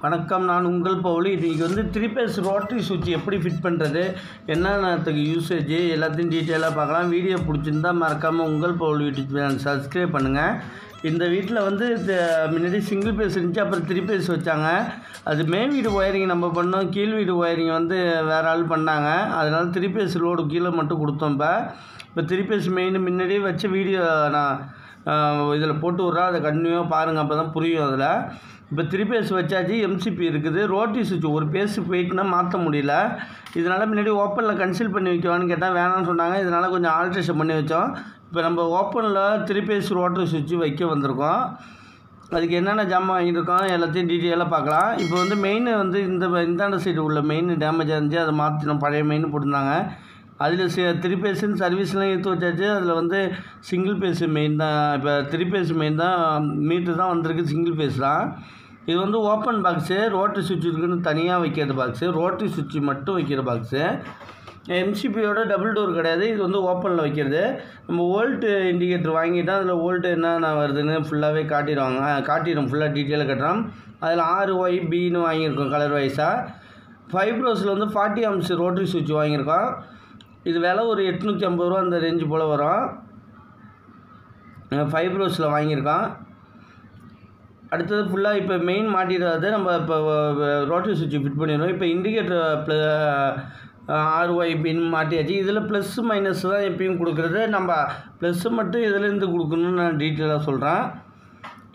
வணக்கம், நான் உங்கள் பவுலி. இன்றைக்கி வந்து 3 பேஸ் ரோட்டரி சுவிட்ச் எப்படி ஃபிட் பண்ணுறது, என்னென்னத்துக்கு யூசேஜ் எல்லாத்தையும் டீட்டெயிலாக பார்க்கலாம். வீடியோ பிடிச்சிருந்தா மறக்காமல் உங்கள் பவுலி யூடியூப் சேனல் சப்ஸ்கிரைப் பண்ணுங்கள். இந்த வீட்டில் வந்து முன்னாடி சிங்கிள் பேஸ் இருந்துச்சு, அப்புறம் 3 பேஸ் வச்சாங்க. அது மேல் வீடு ஒயரிங் நம்ம பண்ணோம், கீழ் வீடு ஒயரிங் வந்து வேறு ஆள் பண்ணாங்க. அதனால் 3 பேஸ் லோடு கீழே மட்டும் கொடுத்தோம். இப்போ 3 பேஸ் மெயின் முன்னாடியே வச்ச வீடியோ நான் இதில் போட்டு விட்றேன், அதை கண்டினியூவாக பாருங்கள், அப்போ தான் புரியும். அதில் இப்போ 3 பேஸ் வச்சாச்சு, எம்சிபி இருக்குது. ரோட்டரி சுவிட்ச் ஒரு பேஸ் போயிட்டுனா மாற்ற முடியல. இதனால் முன்னாடி ஓப்பனில் கன்சில் பண்ணி வைக்கவான்னு கேட்டால் வேணான்னு சொன்னாங்க. இதனால் கொஞ்சம் ஆல்ட்ரேஷன் பண்ணி வச்சோம். இப்போ நம்ம ஓப்பனில் 3 பேஸ் ரோட்டரி சுவிட்ச் வைக்க வந்திருக்கோம். அதுக்கு என்னென்ன ஜாமான் வாங்கியிருக்கோம் எல்லாத்தையும் டீட்டெயிலாக பார்க்கலாம். இப்போ வந்து மெயின் வந்து இந்தாண்ட சைடு உள்ள மெயின் டேமேஜாக இருந்துச்சு, அதை மாற்றினோம். பழைய மெயின் போட்டிருந்தாங்க. அதில் 3 பேஸுன்னு சர்வீஸ்லாம் எடுத்து வச்சாச்சு. அதில் வந்து சிங்கிள் பேஸு மெயின் தான். இப்போ 3 பேஸ் மெயின் தான், மீட்ரு தான் வந்திருக்கு, சிங்கிள் பேஸ் தான். இது வந்து ஓப்பன் பாக்ஸு, ரோட்டரி சுவிட்ச் இருக்குன்னு தனியாக வைக்கிற பாக்ஸு, ரோட்டரி சுவிட்ச் மட்டும் வைக்கிற பாக்ஸு. எம்சிபியோட டபுள் டோர் கிடையாது, இது வந்து ஓப்பனில் வைக்கிறது. நம்ம வோல்ட்டு இண்டிகேட்டர் வாங்கிட்டால் அதில் வோல்ட்டு என்னென்ன வருதுன்னு ஃபுல்லாகவே காட்டிடும். ஃபுல்லாக டீட்டெயிலாக கட்டுறோம். அதில் RYBன்னு வாங்கியிருக்கோம் கலர் வைஸாக. ஃபைப்ரோஸில் வந்து 40 ஆம்ஸ் ரோட்டரி சுவிட்ச் வாங்கியிருக்கோம். இது விலை ஒரு 850 ரூபா அந்த ரேஞ்சு போல் வரும். ஃபைப்ரோஸில் வாங்கியிருக்கோம். அடுத்தது ஃபுல்லாக இப்போ மெயின் மாட்டிடாது, நம்ம இப்போ ரோட்டரி சுவிட்ச் ஃபிட் பண்ணிடுவோம். இப்போ இண்டிகேட்டர் RYBன்னு மாட்டியாச்சு. இதில் ப்ளஸ் மைனஸ் தான் எப்பயும் கொடுக்குறது. நம்ம ப்ளஸ்ஸு மட்டும் இதுலேருந்து கொடுக்கணும்னு நான் டீட்டெயிலாக சொல்கிறேன்.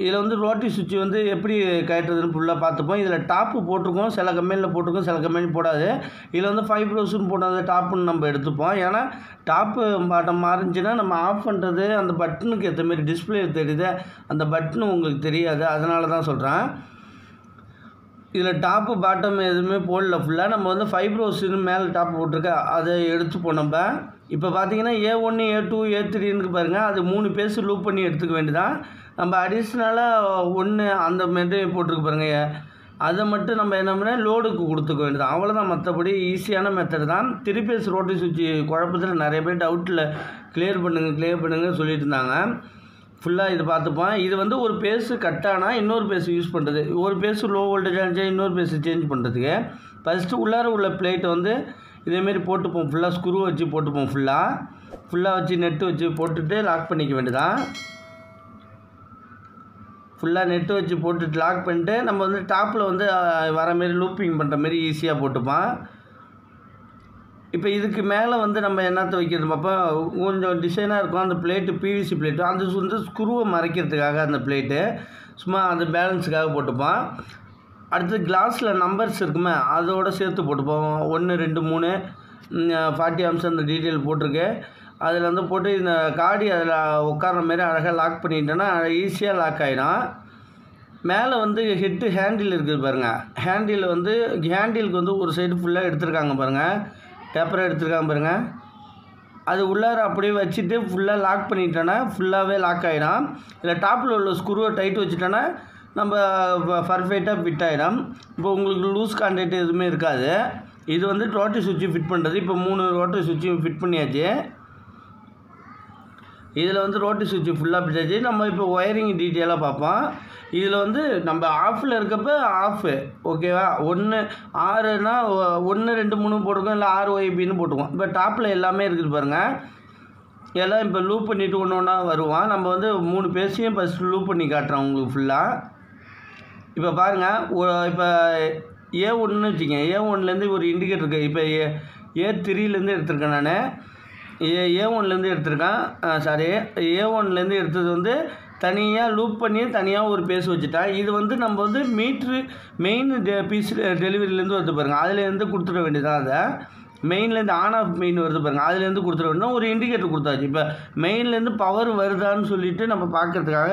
இதில் வந்து ரோட்டரி சுவிட்ச் வந்து எப்படி கட்டுறதுன்னு ஃபுல்லாக பார்த்துப்போம். இதில் டாப்பு போட்டிருக்கோம், சில கம்பெனியில் போட்டிருக்கோம், சில கம்பெனி போடாது. இதில் வந்து ஃபைப்ரோஸுன்னு போடாத டாப்புன்னு நம்ம எடுத்துப்போம். ஏன்னா டாப்பு பாட்டம் மாறிஞ்சுன்னா நம்ம ஆஃப் பண்ணுறது அந்த பட்டனுக்கு ஏற்ற மாதிரி டிஸ்பிளே தெரியுது, அந்த பட்டனு உங்களுக்கு தெரியாது. அதனால தான் சொல்கிறேன். இதில் டாப்பு பாட்டம் எதுவுமே போடல. ஃபுல்லாக நம்ம வந்து ஃபைப்ரோஸுன்னு மேலே டாப்பு போட்டிருக்க அதை எடுத்துப்போம். நம்ம இப்போ பார்த்தீங்கன்னா A1 A2 A3ன்னு பாருங்கள், அது 3 பேஸ் லூப் பண்ணி எடுத்துக்க வேண்டியதான். நம்ம அடிஷ்னலாக 1 அந்த மாதிரி போட்டிருக்கு பாருங்கள், அதை மட்டும் நம்ம என்ன பண்ணால் லோடுக்கு கொடுத்துக்க வேண்டியதான். அவ்வளோதான். மற்றபடி ஈஸியான மெத்தட் தான். 3 பேஸ் ரோட்டரி சுவிட்ச் குழப்பத்தில் நிறைய பேர் டவுட்டில் கிளியர் பண்ணுங்க சொல்லிட்டு இருந்தாங்க. ஃபுல்லாக இது பார்த்துப்போம். இது வந்து ஒரு பேஸு கட்டானால் இன்னொரு பேஸ் யூஸ் பண்ணுறது, ஒரு பேஸு லோ வோல்டேஜ் ஆனிச்சா இன்னொரு பேஸு சேஞ்ச் பண்ணுறதுக்கு ஃபஸ்ட்டு உள்ளார உள்ள பிளேட்டை வந்து இதேமாரி போட்டுப்போம். ஃபுல்லாக ஸ்க்ரூ வச்சு போட்டுப்போம். ஃபுல்லாக வச்சு நெட்டு வச்சு போட்டுட்டு லாக் பண்ணிக்க வேண்டியதான். ஃபுல்லாக நெட்டு வச்சு போட்டுட்டு லாக் பண்ணிட்டு நம்ம வந்து டாப்பில் வந்து வர மாரி லூப்பிங் பண்ணுற மாரி ஈஸியாக போட்டுப்போம். இப்போ இதுக்கு மேலே வந்து நம்ம என்னத்தை வைக்கிறது பார்ப்போம். கொஞ்சம் டிசைனாக இருக்கும் அந்த பிளேட்டு, PVC பிளேட்டு. அது வந்து ஸ்க்ரூவை மறைக்கிறதுக்காக அந்த பிளேட்டு சும்மா அந்த பேலன்ஸுக்காக போட்டுப்போம். அடுத்து கிளாஸில் நம்பர்ஸ் இருக்குமே, அதோடு சேர்த்து போட்டுப்போம். 1 2 3 40 ஆம்ஸ் அந்த டீட்டெயில் போட்டிருக்கு. அதில் வந்து போட்டு இந்த காடி அதில் உட்கார்ற மாரி அழகாக லாக் பண்ணிட்டோன்னா ஈஸியாக லாக் ஆகிடும். மேலே வந்து ஹேண்டில் இருக்குது பாருங்கள். ஹேண்டிலுக்கு வந்து ஒரு சைடு ஃபுல்லாக எடுத்துருக்காங்க பாருங்கள், டேப்பராக எடுத்துருக்காங்க பாருங்கள். அது உள்ளார அப்படியே வச்சுட்டு ஃபுல்லாக லாக் பண்ணிட்டோன்னா ஃபுல்லாகவே லாக் ஆகிடும். இதில் டாப்பில் உள்ள ஸ்க்ரூவை டைட் வச்சுட்டோன்னா நம்ம பர்ஃபெக்டாக ஃபிட் ஆகிடும். இப்போ உங்களுக்கு லூஸ் கான்டாக்ட் எதுவுமே இருக்காது. இது வந்து ரோட்டரி சுவிட்சு ஃபிட் பண்ணுறது. இப்போ 3 ரோட்டரி சுவிட்சு ஃபிட் பண்ணியாச்சு. இதில் வந்து ரோட்டரி சுவிட்சு ஃபுல்லாக ஃபிட் ஆச்சு. நம்ம இப்போ ஒயரிங் டீட்டெயிலாக பார்ப்போம். இதில் வந்து நம்ம ஆஃபில் இருக்கப்போ ஆஃபு ஓகேவா, 1 6னா 1 2 3 போட்டிருக்கோம், இல்லை RYBன்னு போட்டுருக்கோம். இப்போ டாப்பில் எல்லாமே இருக்குது பாருங்கள். எல்லாம் இப்போ லூப் பண்ணிவிட்டு ஒன்று ஒன்றா வருவோம். நம்ம வந்து 3 பேஸையும் ஃபஸ்ட்டு லூப் பண்ணி காட்டுறோம் உங்களுக்கு ஃபுல்லாக. இப்போ பாருங்கள், இப்போ A1ன்னு வச்சுக்கோங்க. A1லேருந்து ஒரு இண்டிகேட்டர் இருக்குது. இப்போ A3லேருந்து எடுத்திருக்கேன் நான். A1லேருந்து எடுத்திருக்கேன். A1லேருந்து எடுத்தது வந்து தனியாக லூப் பண்ணி தனியாக ஒரு பேஸ் வச்சுட்டேன். இது வந்து நம்ம வந்து மெயின் பீஸ் டெலிவரியிலேருந்து வருது பாருங்கள், அதுலேருந்து கொடுத்துட வேண்டியதான். அதை மெயின்லேருந்து ஆன் ஆஃப் மெயின் வருது பாருங்கள், அதுலேருந்து கொடுத்துட வேண்டியதான். ஒரு இண்டிகேட்டர் கொடுத்தாச்சு. இப்போ மெயின்லேருந்து பவர் வருதான்னு சொல்லிவிட்டு நம்ம பார்க்குறதுக்காக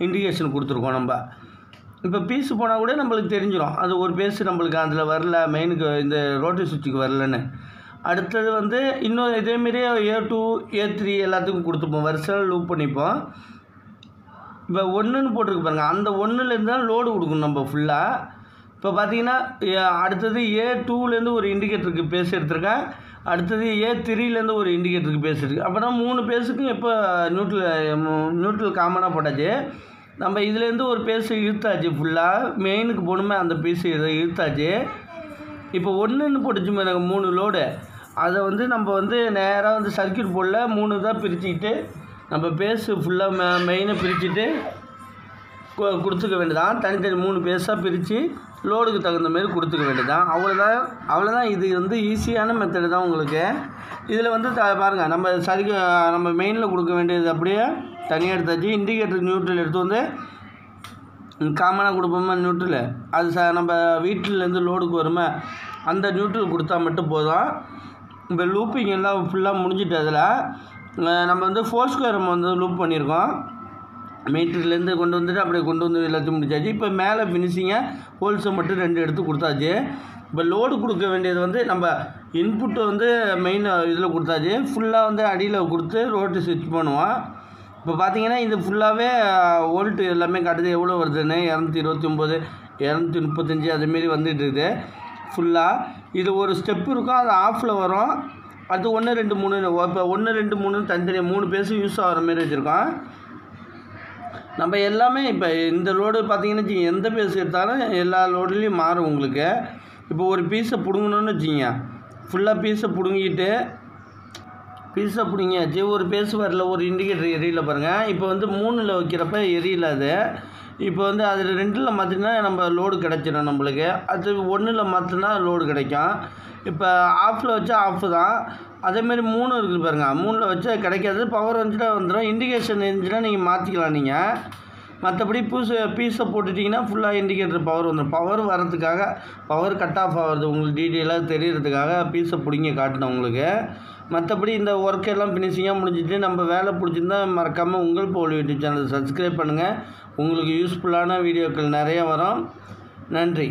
இண்டிகேஷன் கொடுத்துருக்கோம். நம்ம இப்போ பீஸு போனால் கூட நம்மளுக்கு தெரிஞ்சிடும், அது ஒரு பேஸு நம்மளுக்கு அதில் வரல, மெயினுக்கு இந்த ரோட்டரி சுவிட்சுக்கு வரலன்னு. அடுத்தது வந்து இன்னும் இதேமாரி A2 A3 எல்லாத்துக்கும் கொடுத்துப்போம். வருஷம் லூப் பண்ணிப்போம். இப்போ 1ன்னு போட்டிருக்கு பாருங்கள், அந்த 1லேருந்து தான் லோடு கொடுக்கணும் நம்ம ஃபுல்லாக. இப்போ பார்த்தீங்கன்னா அடுத்தது A2லேருந்து ஒரு இண்டிகேட்டருக்கு பேஸ் எடுத்திருக்கேன். அடுத்தது A3லேருந்து ஒரு இண்டிகேட்டருக்கு பேஸ் இருக்குது. அப்போனா 3 பேஸுக்கும் இப்போ நியூட்ரல் காமனாக போட்டாச்சு. நம்ம இதுலேருந்து ஒரு பீஸ் இழுத்தாச்சு, ஃபுல்லாக மெயினுக்கு போகணுமே அந்த பீஸ் இழுத்தாச்சு. இப்போ ஒன்றுன்னு போட்டுச்சு எனக்கு 3 லோடு. அதை வந்து நம்ம வந்து நேராக வந்து சர்க்கியூட் போர்டில் 3 தான் பிரிச்சுக்கிட்டு நம்ம பேஸு ஃபுல்லாக மெயினை பிரிச்சுட்டு கொடுத்துக்க வேண்டியதான். தனித்தனி 3 பேஸாக பிரித்து லோடுக்கு தகுந்த மாரி கொடுத்துக்க வேண்டியதான். அவ்வளோதான். இது வந்து ஈஸியான மெத்தடு தான் உங்களுக்கு. இதில் வந்து பாருங்கள், நம்ம மெயினில் கொடுக்க வேண்டியது அப்படியே தனியாக எடுத்தாச்சு. இண்டிகேட்டர் நியூட்ரல் எடுத்து வந்து காமனாக கொடுப்போமா நியூட்ரல், அது நம்ம வீட்டிலேருந்து லோடுக்கு வருமா அந்த நியூட்ரல் கொடுத்தா மட்டும் போதும். இப்போ லூப்பிங் எல்லாம் ஃபுல்லாக முடிஞ்சிட்டு அதில் நம்ம வந்து 4 ஸ்கொயர் நம்ம வந்து லூப் பண்ணியிருக்கோம். மீட்டர்லேருந்து கொண்டு வந்துட்டு அப்படியே கொண்டு வந்து எல்லாத்தையும் முடிச்சாச்சு. இப்போ மேலே ஃபினிஷிங்கை ஹோல்ஸை மட்டும் 2 எடுத்து கொடுத்தாச்சு. இப்போ லோடு கொடுக்க வேண்டியது வந்து நம்ம இன்புட்டு வந்து மெயின் இதில் கொடுத்தாச்சு. ஃபுல்லாக வந்து அடியில் கொடுத்து ரோட்டு ஸ்விட்ச் பண்ணுவோம். இப்போ பார்த்தீங்கன்னா இது ஃபுல்லாகவே வோல்ட்டு எல்லாமே காட்டுது, எவ்வளோ வருதுன்னு 229 235 அதுமாரி வந்துட்டு இருக்குது ஃபுல்லாக. இது ஒரு ஸ்டெப் இருக்கும், அது ஆஃபில் வரும். அது 1 2 3 இப்போ 1 2 3 தனித்தனியாக 3 பேஸும் யூஸ் ஆகிற மாரி வச்சுருக்கோம். நம்ம எல்லாமே இப்போ இந்த லோடு பார்த்தீங்கன்னு வச்சுக்கோங்க, எந்த பேஸ் எடுத்தாலும் எல்லா லோடுலேயும் மாறும் உங்களுக்கு. இப்போ ஒரு பீஸை பிடுங்கணுன்னு வச்சுக்கோங்க, ஃபுல்லாக பீஸை பிடுங்கியாச்சு. ஒரு பேஸ் வரல, ஒரு இண்டிகேட்டர் எரியல பாருங்கள். இப்போ வந்து 3ல் வைக்கிறப்ப எரியல அது. இப்போ வந்து அதில் 2ல் மாற்றினா நம்ம லோடு கிடச்சிடும் நம்மளுக்கு. அது 1ல் மாற்றினா லோடு கிடைக்கும். இப்போ ஆஃபில் வச்சா ஆஃப் தான். அதேமாரி 3 இருக்குது பாருங்கள், 3ல் வச்சா கிடைக்காது. பவர் வந்துச்சுன்னா வந்துடும். இண்டிகேஷன் இருந்துச்சுன்னா நீங்கள் மாற்றிக்கலாம் நீங்கள். மற்றபடி பீஸை போட்டுட்டிங்கன்னா ஃபுல்லாக இண்டிகேட்டர் பவர் வந்துடும். பவர் வரதுக்காக, பவர் கட் ஆஃப் ஆகிறது உங்களுக்கு டீட்டெயிலாக தெரியறதுக்காக பீஸை பிடிங்க காட்டணும் உங்களுக்கு. மற்றபடி இந்த ஒர்க்கெல்லாம் ஃபினிஷிங்காக முடிஞ்சிட்டு நம்ம வேலை பிடிச்சிருந்தா மறக்காமல் உங்கள் போல் யூடியூப் சேனல் சப்ஸ்கிரைப் பண்ணுங்கள். உங்களுக்கு யூஸ்ஃபுல்லான வீடியோக்கள் நிறைய வரும். நன்றி.